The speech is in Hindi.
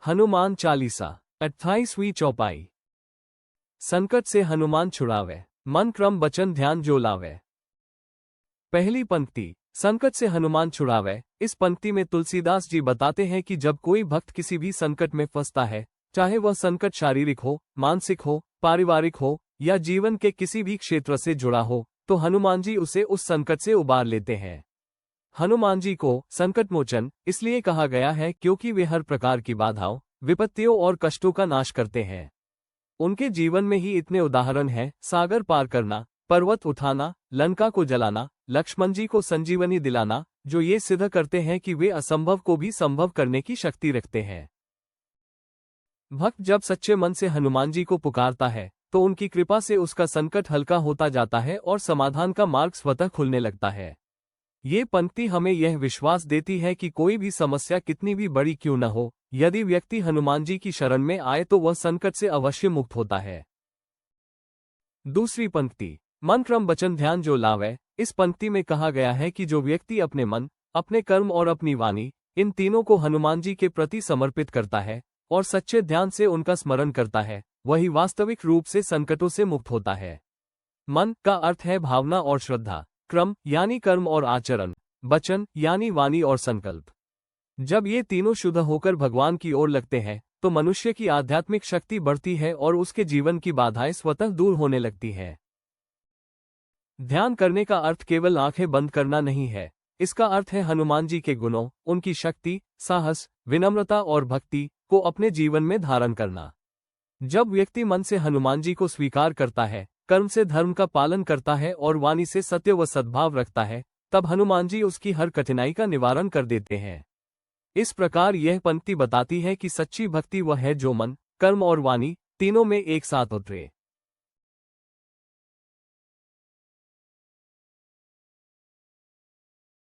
हनुमान चालीसा 28वीं चौपाई। संकट से हनुमान छुड़ावे, मन क्रम वचन ध्यान जो लावे। पहली पंक्ति, संकट से हनुमान छुड़ावे। इस पंक्ति में तुलसीदास जी बताते हैं कि जब कोई भक्त किसी भी संकट में फंसता है, चाहे वह संकट शारीरिक हो, मानसिक हो, पारिवारिक हो या जीवन के किसी भी क्षेत्र से जुड़ा हो, तो हनुमान जी उसे उस संकट से उबार लेते हैं। हनुमान जी को संकट मोचन इसलिए कहा गया है क्योंकि वे हर प्रकार की बाधाओं, विपत्तियों और कष्टों का नाश करते हैं। उनके जीवन में ही इतने उदाहरण हैं: सागर पार करना, पर्वत उठाना, लंका को जलाना, लक्ष्मण जी को संजीवनी दिलाना, जो ये सिद्ध करते हैं कि वे असंभव को भी संभव करने की शक्ति रखते हैं। भक्त जब सच्चे मन से हनुमान जी को पुकारता है तो उनकी कृपा से उसका संकट हल्का होता जाता है और समाधान का मार्ग स्वतः खुलने लगता है। ये पंक्ति हमें यह विश्वास देती है कि कोई भी समस्या कितनी भी बड़ी क्यों न हो, यदि व्यक्ति हनुमान जी की शरण में आए तो वह संकट से अवश्य मुक्त होता है। दूसरी पंक्ति, मन क्रम वचन ध्यान जो लावे। इस पंक्ति में कहा गया है कि जो व्यक्ति अपने मन, अपने कर्म और अपनी वाणी, इन तीनों को हनुमान जी के प्रति समर्पित करता है और सच्चे ध्यान से उनका स्मरण करता है, वही वास्तविक रूप से संकटों से मुक्त होता है। मन का अर्थ है भावना और श्रद्धा, क्रम यानी कर्म और आचरण, वचन यानी वाणी और संकल्प। जब ये तीनों शुद्ध होकर भगवान की ओर लगते हैं तो मनुष्य की आध्यात्मिक शक्ति बढ़ती है और उसके जीवन की बाधाएं स्वतः दूर होने लगती हैं। ध्यान करने का अर्थ केवल आंखें बंद करना नहीं है, इसका अर्थ है हनुमान जी के गुणों, उनकी शक्ति, साहस, विनम्रता और भक्ति को अपने जीवन में धारण करना। जब व्यक्ति मन से हनुमान जी को स्वीकार करता है, कर्म से धर्म का पालन करता है और वाणी से सत्य व सद्भाव रखता है, तब हनुमान जी उसकी हर कठिनाई का निवारण कर देते हैं। इस प्रकार यह पंक्ति बताती है कि सच्ची भक्ति वह है जो मन, कर्म और वाणी तीनों में एक साथ उतरे।